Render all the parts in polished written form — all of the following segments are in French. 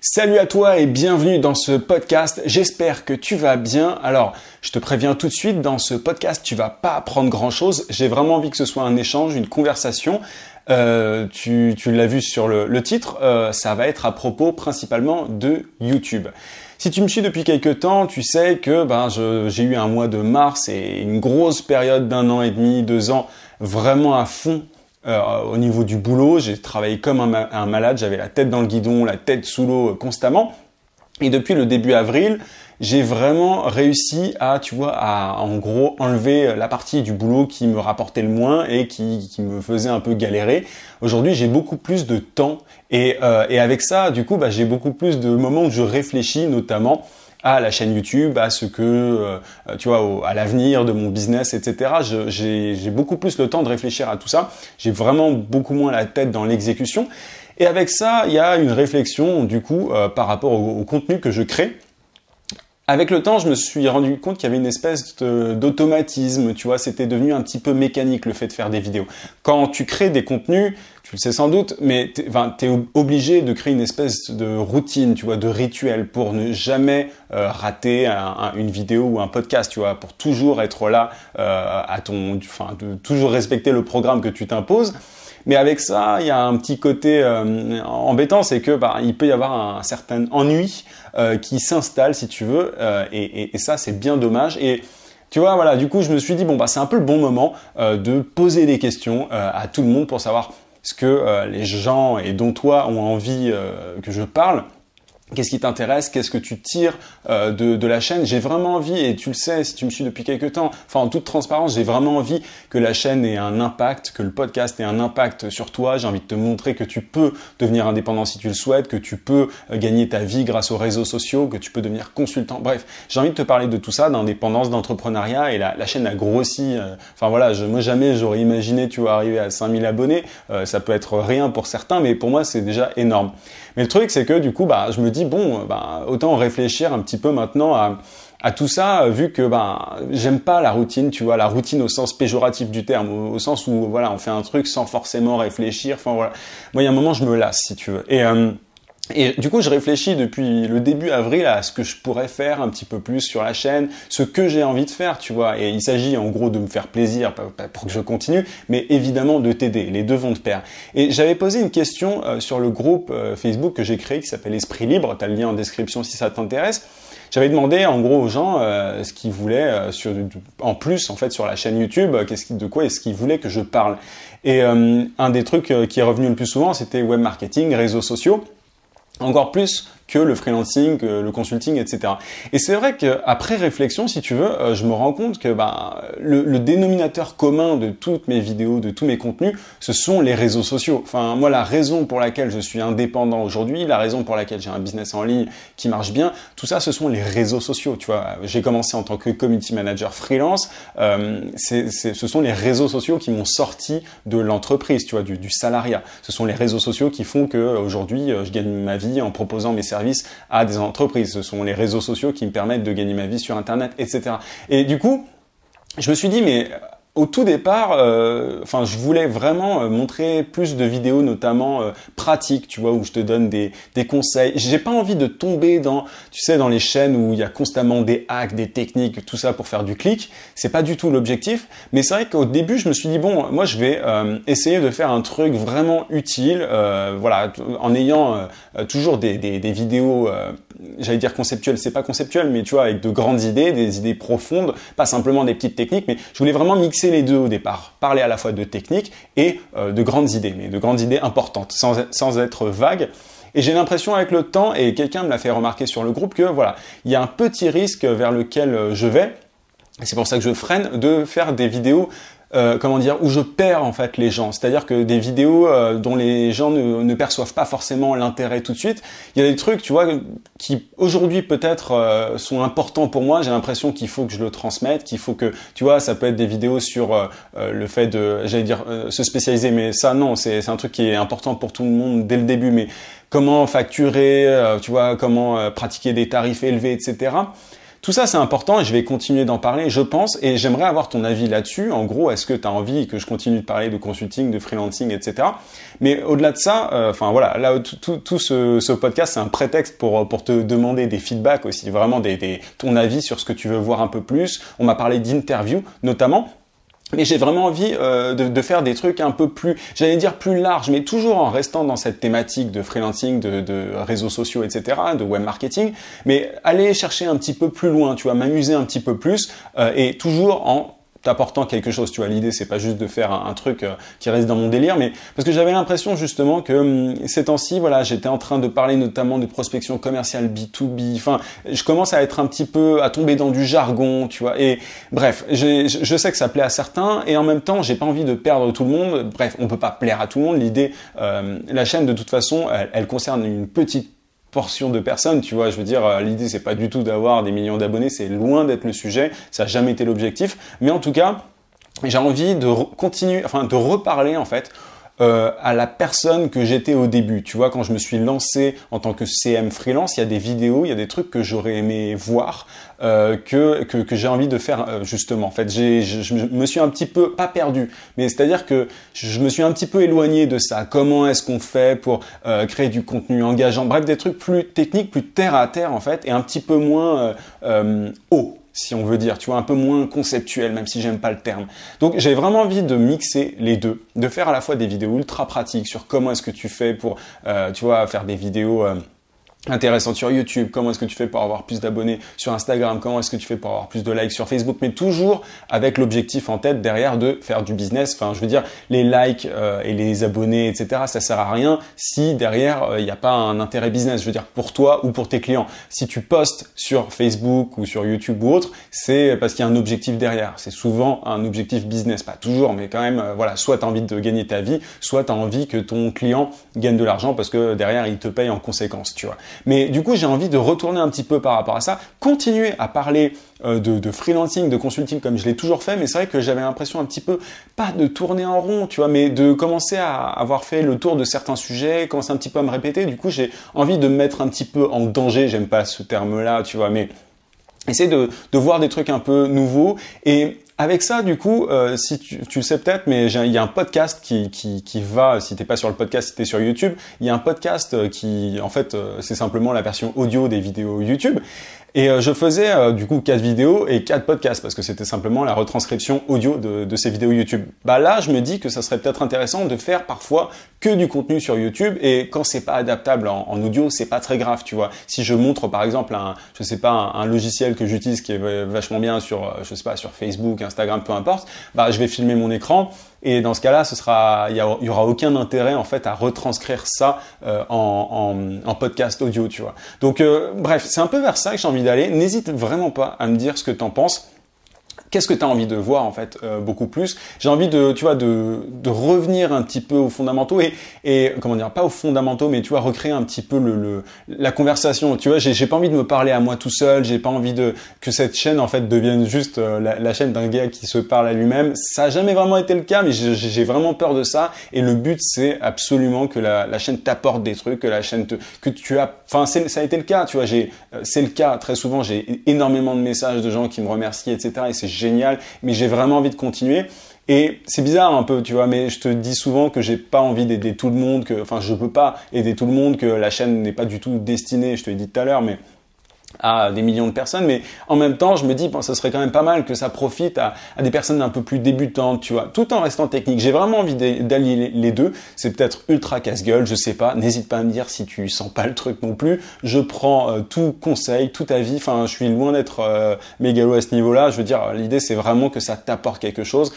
Salut à toi et bienvenue dans ce podcast, j'espère que tu vas bien. Alors, je te préviens tout de suite, dans ce podcast, tu vas pas apprendre grand chose. J'ai vraiment envie que ce soit un échange, une conversation. Tu l'as vu sur le titre, ça va être à propos principalement de YouTube. Si tu me suis depuis quelques temps, tu sais que j'ai eu un mois de mars et une grosse période d'1 an et demi, 2 ans, vraiment à fond. Au niveau du boulot, j'ai travaillé comme un malade, j'avais la tête dans le guidon, la tête sous l'eau constamment. Et depuis le début avril, j'ai vraiment réussi à en gros enlever la partie du boulot qui me rapportait le moins et qui me faisait un peu galérer. Aujourd'hui, j'ai beaucoup plus de temps et avec ça, du coup, j'ai beaucoup plus de moments où je réfléchis notamment à la chaîne YouTube, à ce que, à l'avenir de mon business, etc. J'ai beaucoup plus le temps de réfléchir à tout ça. J'ai vraiment beaucoup moins la tête dans l'exécution. Et avec ça, il y a une réflexion, du coup, par rapport au contenu que je crée. Avec le temps, je me suis rendu compte qu'il y avait une espèce d'automatisme, c'était devenu un petit peu mécanique le fait de faire des vidéos. Quand tu crées des contenus, tu le sais sans doute, mais t'es obligé de créer une espèce de routine, de rituel pour ne jamais rater une vidéo ou un podcast, pour toujours être là de toujours respecter le programme que tu t'imposes. Mais avec ça, il y a un petit côté embêtant, c'est que il peut y avoir un certain ennui qui s'installe, si tu veux, et ça, c'est bien dommage. Et du coup, je me suis dit, c'est un peu le bon moment de poser des questions à tout le monde pour savoir ce que les gens et dont toi ont envie que je parle. Qu'est-ce qui t'intéresse? Qu'est-ce que tu tires de la chaîne? J'ai vraiment envie, et tu le sais si tu me suis depuis quelques temps, en toute transparence, j'ai vraiment envie que la chaîne ait un impact, que le podcast ait un impact sur toi. J'ai envie de te montrer que tu peux devenir indépendant si tu le souhaites, que tu peux gagner ta vie grâce aux réseaux sociaux, que tu peux devenir consultant. Bref, j'ai envie de te parler de tout ça, d'indépendance, d'entrepreneuriat, et la chaîne a grossi. Moi jamais j'aurais imaginé, arriver à 5000 abonnés. Ça peut être rien pour certains, mais pour moi c'est déjà énorme. Mais le truc, c'est que du coup, je me dis, autant réfléchir un petit peu maintenant à tout ça, vu que j'aime pas la routine, la routine au sens péjoratif du terme, au sens où on fait un truc sans forcément réfléchir. Moi, il y a un moment, je me lasse, si tu veux. Et du coup, je réfléchis depuis le début avril à ce que je pourrais faire un petit peu plus sur la chaîne, ce que j'ai envie de faire, Et il s'agit en gros de me faire plaisir pour que je continue, mais évidemment de t'aider. Les deux vont de pair. Et j'avais posé une question sur le groupe Facebook que j'ai créé qui s'appelle Esprit Libre. Tu as le lien en description si ça t'intéresse. J'avais demandé en gros aux gens ce qu'ils voulaient en plus sur la chaîne YouTube, de quoi est-ce qu'ils voulaient que je parle. Et un des trucs qui est revenu le plus souvent, c'était web marketing, réseaux sociaux. Encore plus que le freelancing, que le consulting, etc. Et c'est vrai qu'après réflexion, si tu veux, je me rends compte que le dénominateur commun de toutes mes vidéos, de tous mes contenus, ce sont les réseaux sociaux. Moi, la raison pour laquelle je suis indépendant aujourd'hui, la raison pour laquelle j'ai un business en ligne qui marche bien, tout ça, ce sont les réseaux sociaux. J'ai commencé en tant que community manager freelance. Ce sont les réseaux sociaux qui m'ont sorti de l'entreprise, du salariat. Ce sont les réseaux sociaux qui font que aujourd'hui, je gagne ma vie en proposant mes services à des entreprises. Ce sont les réseaux sociaux qui me permettent de gagner ma vie sur Internet, etc. Et du coup, je me suis dit, mais au tout départ, je voulais vraiment montrer plus de vidéos, notamment pratiques, où je te donne des conseils. J'ai pas envie de tomber dans les chaînes où il y a constamment des hacks, des techniques, tout ça pour faire du clic. C'est pas du tout l'objectif. Mais c'est vrai qu'au début, je me suis dit moi, je vais essayer de faire un truc vraiment utile, en ayant toujours des vidéos. J'allais dire conceptuelles, c'est pas conceptuel, mais avec de grandes idées, des idées profondes, pas simplement des petites techniques, mais je voulais vraiment mixer les deux au départ, parler à la fois de techniques et de grandes idées, mais de grandes idées importantes, sans être vague. Et j'ai l'impression avec le temps, et quelqu'un me l'a fait remarquer sur le groupe, que il y a un petit risque vers lequel je vais, et c'est pour ça que je freine, de faire des vidéos où je perds en fait les gens. C'est-à-dire que des vidéos dont les gens ne perçoivent pas forcément l'intérêt tout de suite. Il y a des trucs, qui aujourd'hui peut-être sont importants pour moi. J'ai l'impression qu'il faut que je le transmette, qu'il faut que, ça peut être des vidéos sur le fait de, se spécialiser. Mais ça, non, c'est un truc qui est important pour tout le monde dès le début. Mais comment facturer, comment pratiquer des tarifs élevés, etc. tout ça, c'est important et je vais continuer d'en parler, je pense, et j'aimerais avoir ton avis là-dessus. En gros, est-ce que tu as envie que je continue de parler de consulting, de freelancing, etc. Mais au-delà de ça, enfin voilà, là, tout ce podcast, c'est un prétexte pour te demander des feedbacks aussi, vraiment ton avis sur ce que tu veux voir un peu plus. On m'a parlé d'interviews, notamment. Mais j'ai vraiment envie de faire des trucs un peu plus, j'allais dire plus larges, mais toujours en restant dans cette thématique de freelancing, de réseaux sociaux, etc., de web marketing, mais aller chercher un petit peu plus loin, tu vois, m'amuser un petit peu plus, et toujours en t'apportant quelque chose, tu vois. L'idée, c'est pas juste de faire un truc qui reste dans mon délire, mais parce que j'avais l'impression justement que ces temps-ci, voilà, j'étais en train de parler notamment de prospection commerciale B2B. Enfin, je commence à être un petit peu, à tomber dans du jargon, tu vois. Et bref, je sais que ça plaît à certains, et en même temps, j'ai pas envie de perdre tout le monde. Bref, on peut pas plaire à tout le monde. L'idée, la chaîne, de toute façon, elle concerne une petite portion de personnes, tu vois, je veux dire, l'idée c'est pas du tout d'avoir des millions d'abonnés, c'est loin d'être le sujet, ça n'a jamais été l'objectif, mais en tout cas, j'ai envie de continuer, enfin de reparler en fait à la personne que j'étais au début. Tu vois, quand je me suis lancé en tant que CM freelance, il y a des vidéos, il y a des trucs que j'aurais aimé voir, que j'ai envie de faire justement. En fait, je me suis un petit peu, pas perdu, mais c'est-à-dire que je me suis un petit peu éloigné de ça. Comment est-ce qu'on fait pour créer du contenu engageant? Bref, des trucs plus techniques, plus terre à terre en fait, et un petit peu moins haut, si on veut dire, tu vois, un peu moins conceptuel, même si j'aime pas le terme. Donc j'ai vraiment envie de mixer les deux, de faire à la fois des vidéos ultra pratiques sur comment est-ce que tu fais pour, tu vois, faire des vidéos intéressantes sur YouTube, comment est-ce que tu fais pour avoir plus d'abonnés sur Instagram, comment est-ce que tu fais pour avoir plus de likes sur Facebook, mais toujours avec l'objectif en tête derrière de faire du business. Enfin, je veux dire, les likes et les abonnés, etc., ça sert à rien si derrière il n'y a pas un intérêt business, je veux dire, pour toi ou pour tes clients. Si tu postes sur Facebook ou sur YouTube ou autre, c'est parce qu'il y a un objectif derrière. C'est souvent un objectif business, pas toujours, mais quand même, voilà, soit tu as envie de gagner ta vie, soit tu as envie que ton client gagne de l'argent parce que derrière, il te paye en conséquence, tu vois. Mais du coup, j'ai envie de retourner un petit peu par rapport à ça, continuer à parler de freelancing, de consulting comme je l'ai toujours fait, mais c'est vrai que j'avais l'impression un petit peu, pas de tourner en rond, tu vois, mais de commencer à avoir fait le tour de certains sujets, commencer un petit peu à me répéter. Du coup, j'ai envie de me mettre un petit peu en danger, j'aime pas ce terme-là, tu vois, mais essayer de voir des trucs un peu nouveaux. Et avec ça, du coup, si tu le sais peut-être, mais il y a un podcast qui va, si t'es pas sur le podcast, si t'es sur YouTube, il y a un podcast qui, en fait, c'est simplement la version audio des vidéos YouTube. Et je faisais du coup 4 vidéos et 4 podcasts parce que c'était simplement la retranscription audio de ces vidéos YouTube. Bah là, je me dis que ça serait peut-être intéressant de faire parfois que du contenu sur YouTube, et quand c'est pas adaptable en audio, c'est pas très grave, tu vois. Si je montre par exemple un logiciel que j'utilise qui est vachement bien sur, je sais pas, sur Facebook, Instagram, peu importe, bah je vais filmer mon écran. Et dans ce cas-là, il y aura aucun intérêt en fait à retranscrire ça en podcast audio, tu vois. Donc bref, c'est un peu vers ça que j'ai envie d'aller. N'hésite vraiment pas à me dire ce que t'en penses. Qu'est-ce que tu as envie de voir en fait beaucoup plus? J'ai envie de, tu vois, de revenir un petit peu aux fondamentaux et comment dire, pas aux fondamentaux, mais tu vois, recréer un petit peu la conversation. Tu vois, j'ai pas envie de me parler à moi tout seul. J'ai pas envie que cette chaîne en fait devienne juste la chaîne d'un gars qui se parle à lui-même. Ça a jamais vraiment été le cas, mais j'ai vraiment peur de ça. Et le but, c'est absolument que la chaîne t'apporte des trucs, que la chaîne que tu as. Enfin, ça a été le cas. Tu vois, c'est le cas très souvent. J'ai énormément de messages de gens qui me remercient, etc. Et c'est génial, mais j'ai vraiment envie de continuer. Et c'est bizarre un peu, tu vois, mais je te dis souvent que j'ai pas envie d'aider tout le monde, enfin je peux pas aider tout le monde, que la chaîne n'est pas du tout destinée, je te l'ai dit tout à l'heure, mais à des millions de personnes, mais en même temps, je me dis, bon, ça serait quand même pas mal que ça profite à des personnes un peu plus débutantes, tu vois, tout en restant technique. J'ai vraiment envie d'allier les deux. C'est peut-être ultra casse-gueule, je sais pas. N'hésite pas à me dire si tu sens pas le truc non plus. Je prends tout conseil, tout avis. Enfin, je suis loin d'être mégalo à ce niveau-là. Je veux dire, l'idée, c'est vraiment que ça t'apporte quelque chose.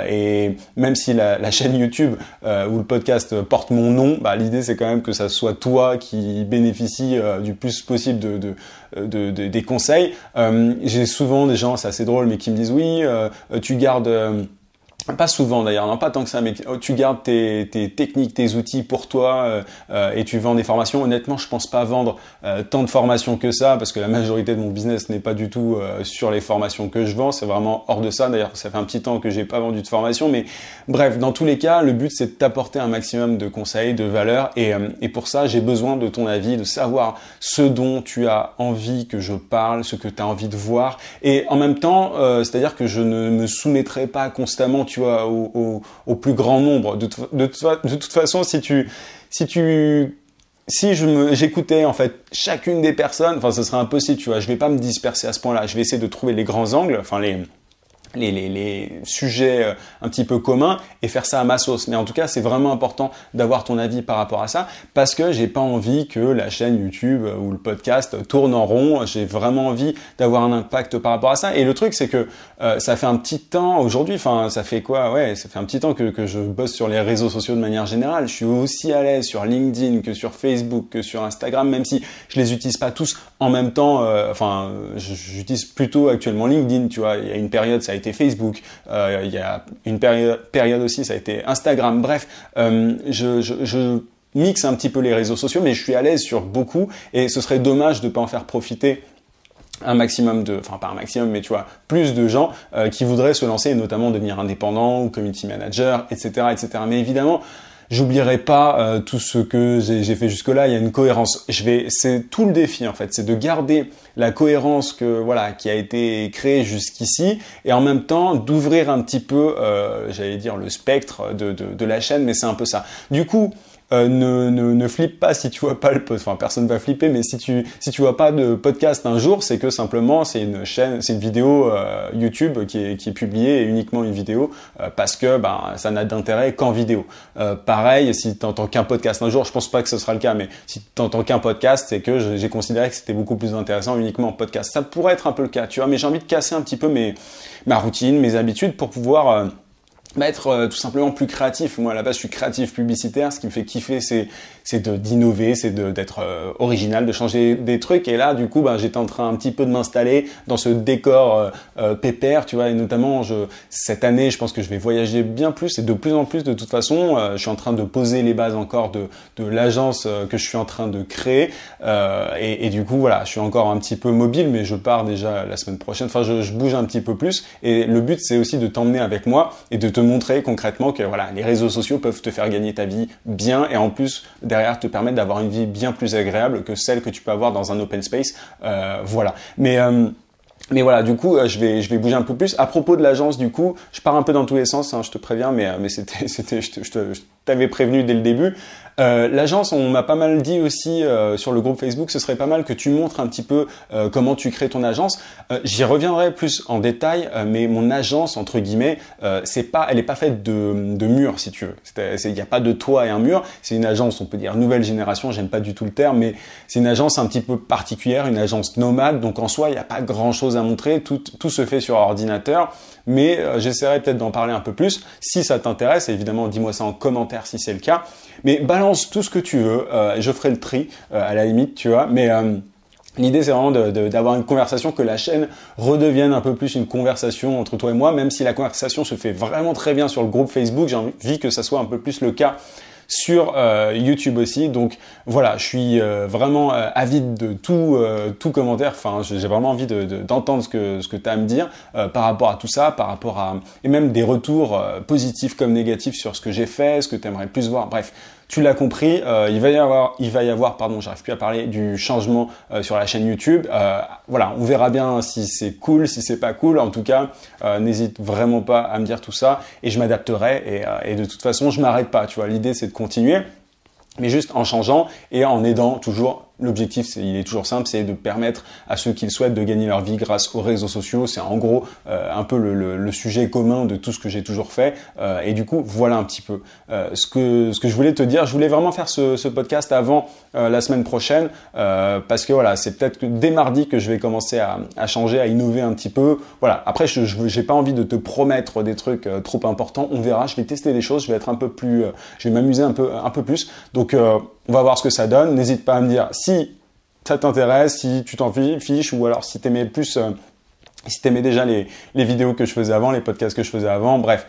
Et même si la chaîne YouTube ou le podcast porte mon nom, bah, l'idée, c'est quand même que ça soit toi qui bénéficie du plus possible des conseils. J'ai souvent des gens, c'est assez drôle, mais qui me disent oui, tu gardes Pas souvent d'ailleurs, non pas tant que ça, mais tu gardes tes techniques, tes outils pour toi et tu vends des formations. Honnêtement, je pense pas vendre tant de formations que ça parce que la majorité de mon business n'est pas du tout sur les formations que je vends. C'est vraiment hors de ça. D'ailleurs, ça fait un petit temps que j'ai pas vendu de formation, mais bref, dans tous les cas, le but c'est de t'apporter un maximum de conseils, de valeurs et pour ça, j'ai besoin de ton avis, de savoir ce dont tu as envie que je parle, ce que tu as envie de voir et en même temps, c'est-à-dire que je ne me soumettrai pas constamment tu vois, au plus grand nombre. De toute façon, si j'écoutais en fait chacune des personnes, enfin, ce serait impossible, tu vois. Je vais pas me disperser à ce point-là. Je vais essayer de trouver les grands angles, enfin les sujets un petit peu communs et faire ça à ma sauce. Mais en tout cas, c'est vraiment important d'avoir ton avis par rapport à ça parce que j'ai pas envie que la chaîne YouTube ou le podcast tourne en rond. J'ai vraiment envie d'avoir un impact par rapport à ça. Et le truc, c'est que ça fait un petit temps aujourd'hui, enfin, ça fait quoi? Ouais, ça fait un petit temps que je bosse sur les réseaux sociaux de manière générale. Je suis aussi à l'aise sur LinkedIn que sur Facebook, que sur Instagram, même si je les utilise pas tous en même temps. J'utilise plutôt actuellement LinkedIn, tu vois. Il y a une période, ça a été Facebook, il y a une période aussi, ça a été Instagram. Bref, je mixe un petit peu les réseaux sociaux, mais je suis à l'aise sur beaucoup et ce serait dommage de ne pas en faire profiter un maximum enfin pas un maximum, mais tu vois, plus de gens qui voudraient se lancer et notamment devenir indépendant ou community manager, etc., etc. Mais évidemment, j'oublierai pas tout ce que j'ai fait jusque-là. Il y a une cohérence. C'est tout le défi en fait, c'est de garder la cohérence qui a été créée jusqu'ici et en même temps d'ouvrir un petit peu, j'allais dire le spectre de la chaîne, mais c'est un peu ça. Du coup, ne flippe pas si tu vois pas enfin personne va flipper, mais si tu vois pas de podcast un jour, c'est que simplement c'est une vidéo YouTube qui est publiée et uniquement une vidéo parce que ça n'a d'intérêt qu'en vidéo. Pareil, si t'entends qu'un podcast un jour, je pense pas que ce sera le cas, mais si t'entends qu'un podcast, c'est que j'ai considéré que c'était beaucoup plus intéressant uniquement en podcast. Ça pourrait être un peu le cas, tu vois, mais j'ai envie de casser un petit peu ma routine, mes habitudes pour pouvoir être tout simplement plus créatif. Moi à la base je suis créatif publicitaire, ce qui me fait kiffer c'est d'innover, c'est d'être original, de changer des trucs et là du coup j'étais en train un petit peu de m'installer dans ce décor pépère, tu vois, et notamment cette année je pense que je vais voyager bien plus et de plus en plus de toute façon. Je suis en train de poser les bases encore de l'agence que je suis en train de créer et du coup voilà, je suis encore un petit peu mobile mais je pars déjà la semaine prochaine, enfin je bouge un petit peu plus et le but c'est aussi de t'emmener avec moi et de te montrer concrètement que voilà, les réseaux sociaux peuvent te faire gagner ta vie bien et en plus derrière te permettre d'avoir une vie bien plus agréable que celle que tu peux avoir dans un open space. Voilà. Mais voilà, du coup, je vais bouger un peu plus. À propos de l'agence, du coup, je pars un peu dans tous les sens, hein, je te préviens, mais je t'avais prévenu dès le début. L'agence, on m'a pas mal dit aussi sur le groupe Facebook, ce serait pas mal que tu montres un petit peu comment tu crées ton agence. J'y reviendrai plus en détail, mais mon agence entre guillemets, elle est pas faite de murs si tu veux. Il n'y a pas de toit et un mur. C'est une agence, on peut dire nouvelle génération. J'aime pas du tout le terme, mais c'est une agence un petit peu particulière, une agence nomade. Donc en soi, il n'y a pas grand chose à montrer. Tout se fait sur ordinateur. Mais j'essaierai peut-être d'en parler un peu plus. Si ça t'intéresse, évidemment, dis-moi ça en commentaire si c'est le cas. Mais balance tout ce que tu veux. Je ferai le tri à la limite, tu vois. Mais l'idée, c'est vraiment d'avoir une conversation, que la chaîne redevienne un peu plus une conversation entre toi et moi. Même si la conversation se fait vraiment très bien sur le groupe Facebook, j'ai envie que ça soit un peu plus le cas sur YouTube aussi. Donc voilà, je suis vraiment avide de tout commentaire. Enfin, j'ai vraiment envie d'entendre ce que tu as à me dire par rapport à tout ça, par rapport à et même des retours positifs comme négatifs sur ce que j'ai fait, ce que tu aimerais plus voir. Bref, tu l'as compris, il va y avoir, pardon, j'arrive plus à parler, du changement sur la chaîne YouTube. Voilà, on verra bien si c'est cool, si c'est pas cool. En tout cas, n'hésite vraiment pas à me dire tout ça et je m'adapterai. Et de toute façon, je m'arrête pas. Tu vois, l'idée c'est de continuer, mais juste en changeant et en aidant toujours. L'objectif, il est toujours simple, c'est de permettre à ceux qui le souhaitent de gagner leur vie grâce aux réseaux sociaux. C'est en gros un peu le sujet commun de tout ce que j'ai toujours fait. Et du coup, voilà un petit peu ce que je voulais te dire. Je voulais vraiment faire ce podcast avant la semaine prochaine parce que voilà, c'est peut-être que dès mardi que je vais commencer à changer, à innover un petit peu. Voilà. Après, j'ai pas envie de te promettre des trucs trop importants. On verra. Je vais tester des choses. Je vais être un peu plus, je vais m'amuser un peu plus. Donc on va voir ce que ça donne. N'hésite pas à me dire si ça t'intéresse, si tu t'en fiches ou alors si t'aimais plus, si t'aimais déjà les vidéos que je faisais avant, les podcasts que je faisais avant. Bref,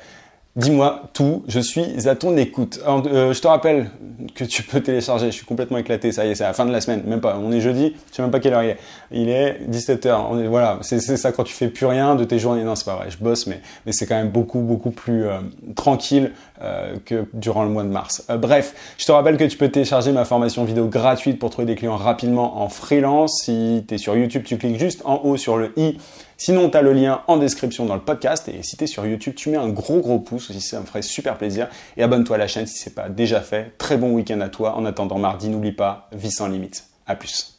Dis-moi tout, je suis à ton écoute. Alors, je te rappelle que tu peux télécharger, je suis complètement éclaté, ça y est, c'est à la fin de la semaine, même pas, on est jeudi, je sais même pas quelle heure il est. Il est 17h, voilà, c'est ça quand tu fais plus rien de tes journées. Non, c'est pas vrai, je bosse, mais c'est quand même beaucoup plus tranquille que durant le mois de mars. Bref, je te rappelle que tu peux télécharger ma formation vidéo gratuite pour trouver des clients rapidement en freelance. Si tu es sur YouTube, tu cliques juste en haut sur le i. Sinon, tu as le lien en description dans le podcast. Et si tu es sur YouTube, tu mets un gros pouce aussi, ça me ferait super plaisir. Et abonne-toi à la chaîne si ce n'est pas déjà fait. Très bon week-end à toi. En attendant mardi, n'oublie pas, vie sans limite. À plus.